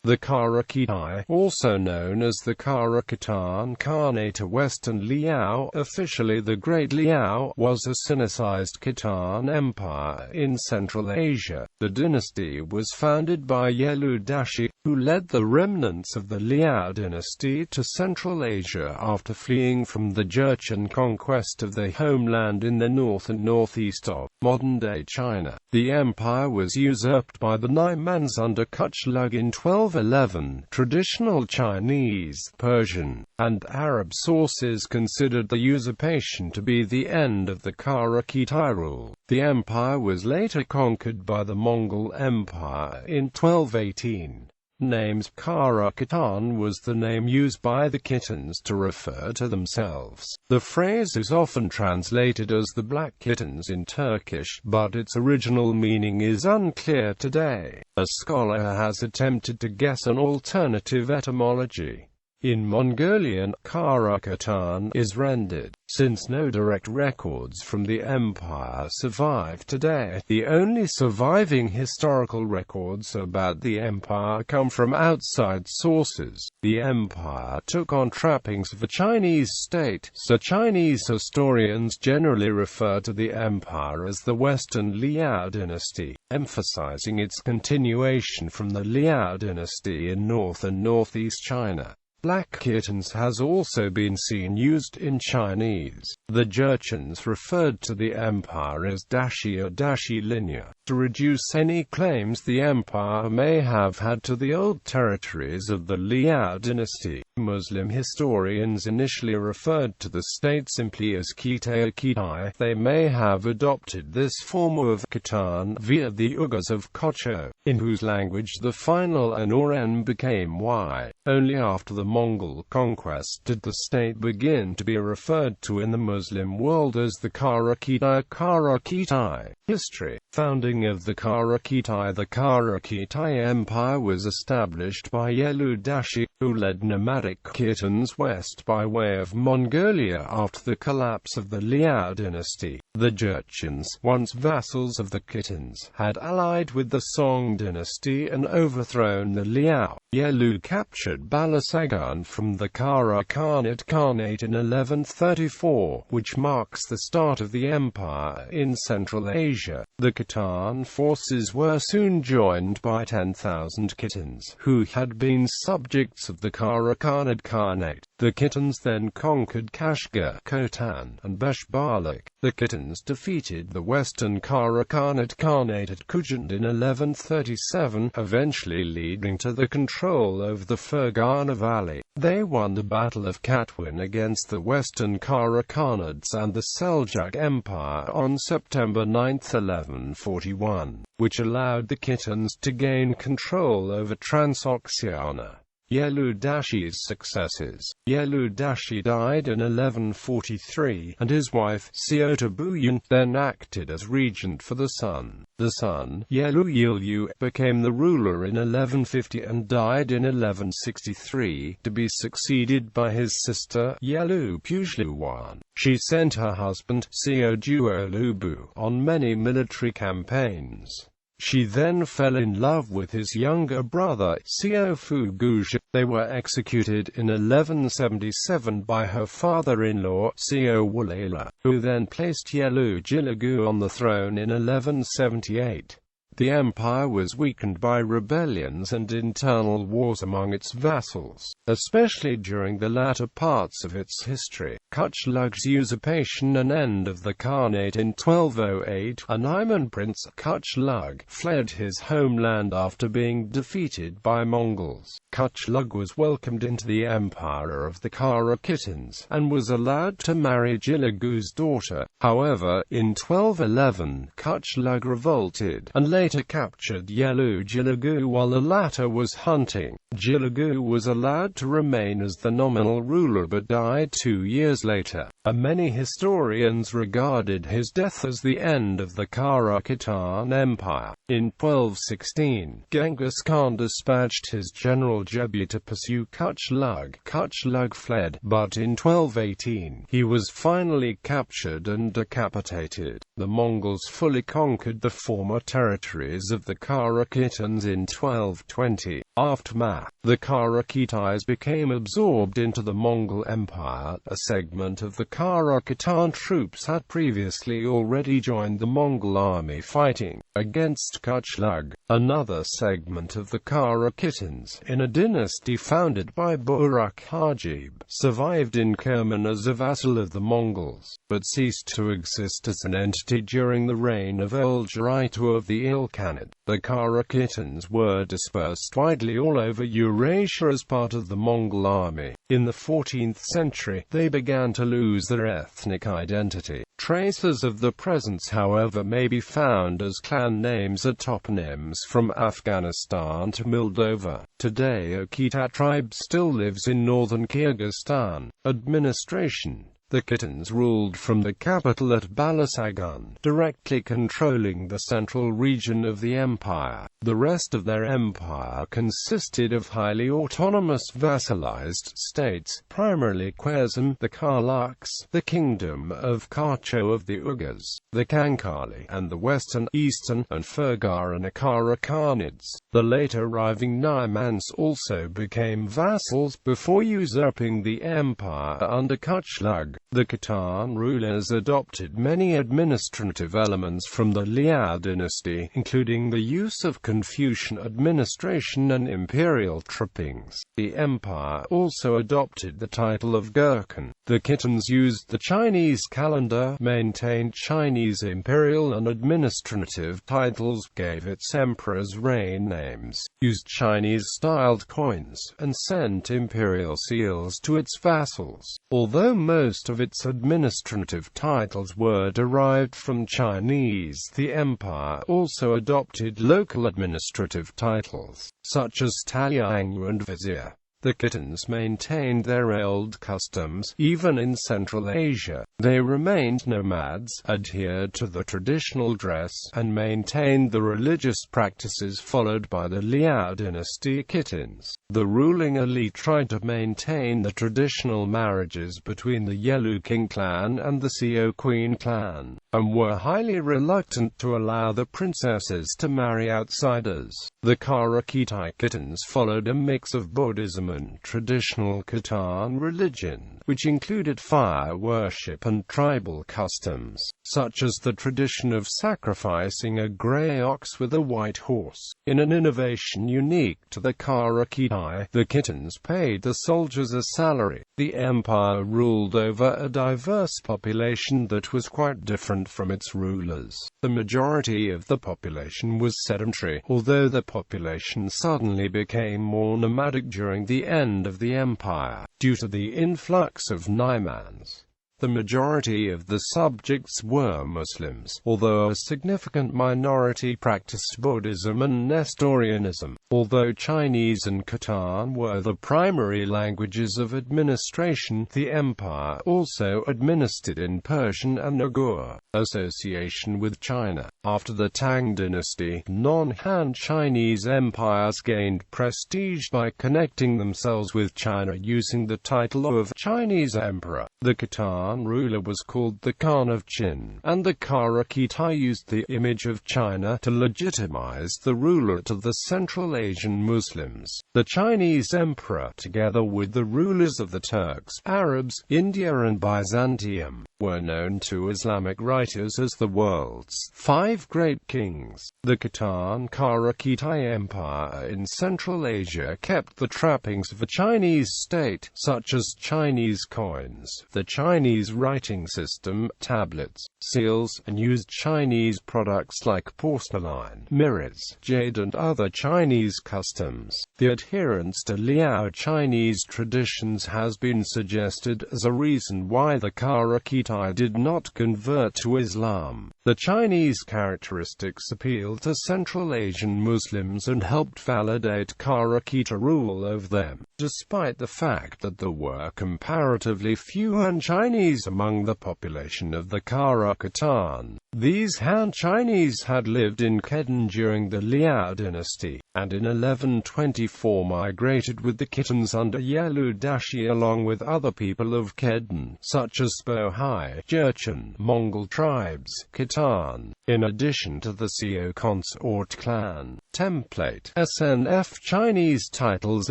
The Kara Khitai, also known as the Kara Khitan Khanate Western Liao, officially the Great Liao, was a sinicized Khitan empire in Central Asia. The dynasty was founded by Yelü Dashi, who led the remnants of the Liao dynasty to Central Asia after fleeing from the Jurchen conquest of the homeland in the north and northeast of modern-day China. The empire was usurped by the Naimans under Kuchlug in 1211. Traditional Chinese, Persian, and Arab sources considered the usurpation to be the end of the Qara Khitai rule. The empire was later conquered by the Mongol Empire in 1218. Names Kara Khitan was the name used by the Khitans to refer to themselves. The phrase is often translated as the Black Khitans in Turkish, but its original meaning is unclear today. A scholar has attempted to guess an alternative etymology. In Mongolian, Kara Khitan is rendered. Since no direct records from the empire survive today, the only surviving historical records about the empire come from outside sources. The empire took on trappings of a Chinese state, so Chinese historians generally refer to the empire as the Western Liao dynasty, emphasizing its continuation from the Liao dynasty in north and northeast China. Black Khitans has also been seen used in Chinese. The Jurchens referred to the empire as Dashi or Dashi linear, to reduce any claims the empire may have had to the old territories of the Liao dynasty. Muslim historians initially referred to the state simply as Qara Khitai. They may have adopted this form of Khitan via the Uyghurs of Kuchlug, in whose language the final N or N became Y. Only after the Mongol conquest did the state begin to be referred to in the Muslim world as the Kara Khitai. Kara Khitai history. Founding of the Kara Khitai. The Kara Khitai Empire was established by Yelü Dashi, who led nomadic Khitans west by way of Mongolia after the collapse of the Liao dynasty. The Jurchens, once vassals of the Khitans, had allied with the Song dynasty and overthrown the Liao. Yelü captured Balasagun from the Kara Khitan Khanate in 1134, which marks the start of the empire in Central Asia. The Khitan forces were soon joined by 10,000 Khitans, who had been subjects of the Kara Khitan Khanate. The Khitans then conquered Kashgar, Khotan, and Beshbalik. The Khitans defeated the Western Kara Khitan Khanate at Kuchlug in 1137, eventually leading to the control over the Fergana Valley. They won the Battle of Katwin against the Western Kara Khanates and the Seljuk Empire on September 9, 1141, which allowed the Khitans to gain control over Transoxiana. Yelü Dashi's successors. Yelü Dashi died in 1143, and his wife, Seotabuyan, then acted as regent for the son. The son, Yelü, became the ruler in 1150 and died in 1163, to be succeeded by his sister, Yelü Kuchlug. She sent her husband, Seojuolubu, on many military campaigns. She then fell in love with his younger brother, Seofuguja. They were executed in 1177 by her father-in-law, Seowulala, who then placed Yelü Dashi on the throne in 1178. The empire was weakened by rebellions and internal wars among its vassals, especially during the latter parts of its history. Kuchlug's usurpation and end of the Khanate in 1208. A Naiman prince, Kuchlug, fled his homeland after being defeated by Mongols. Kuchlug was welcomed into the empire of the Kara Khitans, and was allowed to marry Jilagu's daughter. However, in 1211, Kuchlug revolted, and later captured Yelü Dashi while the latter was hunting. Jilagu was allowed to remain as the nominal ruler but died 2 years years later, and many historians regarded his death as the end of the Kara Khitan Empire. In 1216, Genghis Khan dispatched his general Jebu to pursue Kuchlug. Kuchlug fled, but in 1218, he was finally captured and decapitated. The Mongols fully conquered the former territories of the Kara Khitans in 1220. Aftermath, the Kara Khitai became absorbed into the Mongol Empire. A segment of the Kara Khitan troops had previously already joined the Mongol army fighting against Kuchlug. Another segment of the Kara Khitans, in a dynasty founded by Buraq Hajib, survived in Kerman as a vassal of the Mongols, but ceased to exist as an entity during the reign of Ulugh II of the Ilkhanate. The Kara Khitans were dispersed widely all over Eurasia as part of the Mongol army. In the 14th century, they began to lose their ethnic identity. Traces of the presence, however, may be found as clan names or toponyms from Afghanistan to Moldova. Today, a Khitai tribe still lives in northern Kyrgyzstan. Administration: the Khitans ruled from the capital at Balasagun, directly controlling the central region of the empire. The rest of their empire consisted of highly autonomous vassalized states, primarily Khwarezm, the Karluks, the Kingdom of Kharcho of the Uyghurs, the Khankali, and the Western, Eastern, and Fergana Kara Khanates. The later arriving Naimans also became vassals before usurping the empire under Kuchlug. The Khitan rulers adopted many administrative elements from the Liao dynasty, including the use of Confucian administration and imperial trappings. The empire also adopted the title of Jurchen. The Khitans used the Chinese calendar, maintained Chinese imperial and administrative titles, gave its emperors reign names, used Chinese-styled coins, and sent imperial seals to its vassals. Although most of its administrative titles were derived from Chinese, the empire also adopted local administrative titles, such as Talyang and Vizier. The Khitans maintained their old customs, even in Central Asia. They remained nomads, adhered to the traditional dress, and maintained the religious practices followed by the Liao dynasty Khitans. The ruling elite tried to maintain the traditional marriages between the Yelü king clan and the Xiao queen clan, and were highly reluctant to allow the princesses to marry outsiders. The Qara Khitai Khitans followed a mix of Buddhism and traditional Khitan religion, which included fire worship and tribal customs, such as the tradition of sacrificing a grey ox with a white horse. In an innovation unique to the Qara Khitai, the Khitans paid the soldiers a salary. The empire ruled over a diverse population that was quite different from its rulers. The majority of the population was sedentary, although the population suddenly became more nomadic during the end of the empire, due to the influx of Naimans. The majority of the subjects were Muslims, although a significant minority practiced Buddhism and Nestorianism. Although Chinese and Khitan were the primary languages of administration, the empire also administered in Persian and Uyghur. Association with China. After the Tang dynasty, non-Han Chinese empires gained prestige by connecting themselves with China using the title of Chinese emperor. The Khitan ruler was called the Khan of Qin, and the Qara Khitai used the image of China to legitimize the ruler to the Central Asian Muslims. The Chinese emperor, together with the rulers of the Turks, Arabs, India and Byzantium, were known to Islamic writers as the world's 5 great kings. The Khitan Qara Khitai Empire in Central Asia kept the trappings of a Chinese state, such as Chinese coins, the Chinese writing system, tablets, seals, and used Chinese products like porcelain, mirrors, jade and other Chinese customs. The adherence to Liao Chinese traditions has been suggested as a reason why the Qara Khitai Khitai did not convert to Islam. The Chinese characteristics appealed to Central Asian Muslims and helped validate Kara Khitai rule over them, despite the fact that there were comparatively few Han Chinese among the population of the Kara Khitan. These Han Chinese had lived in Khitan during the Liao dynasty, and in 1124 migrated with the Khitans under Yelü Dashi along with other people of Khitan, such as Bohai, Jurchen, Mongol tribes, Khitan. In addition to the Xiao consort clan template, SNF Chinese titles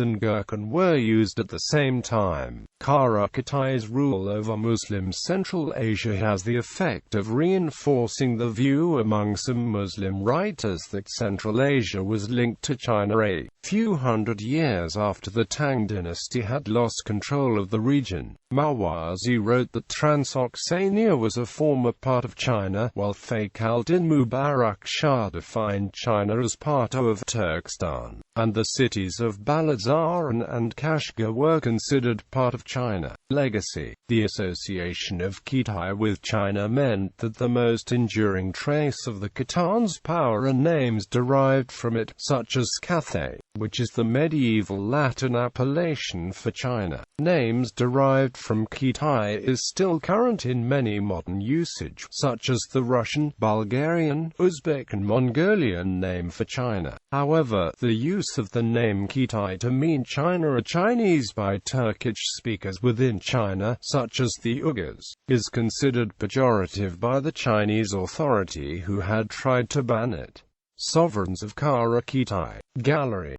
and Gurkhan were used at the same time. Kara Khitai's rule over Muslim Central Asia has the effect of reinforcing the view among some Muslim writers that Central Asia was linked to China a few hundred years after the Tang dynasty had lost control of the region. Mawazi wrote that Transoxania was a former part of China, while Fakhr al-Din Mubarak Shah defined China as part of Turkestan, and the cities of Balazaran and Kashgar were considered part of China. Legacy. The association of Khitai with China meant that the most enduring trace of the Khitan's power and names derived from it, such as Cathay, which is the medieval Latin appellation for China. Names derived from Khitai is still current in many modern usage, such as the Russian, Bulgarian, Uzbek and Mongolian name for China. However, the use of the name Khitai to mean China or Chinese by Turkish speakers within China, such as the Uyghurs, is considered pejorative by the Chinese authority who had tried to ban it. Sovereigns of Kara Khitai. Gallery.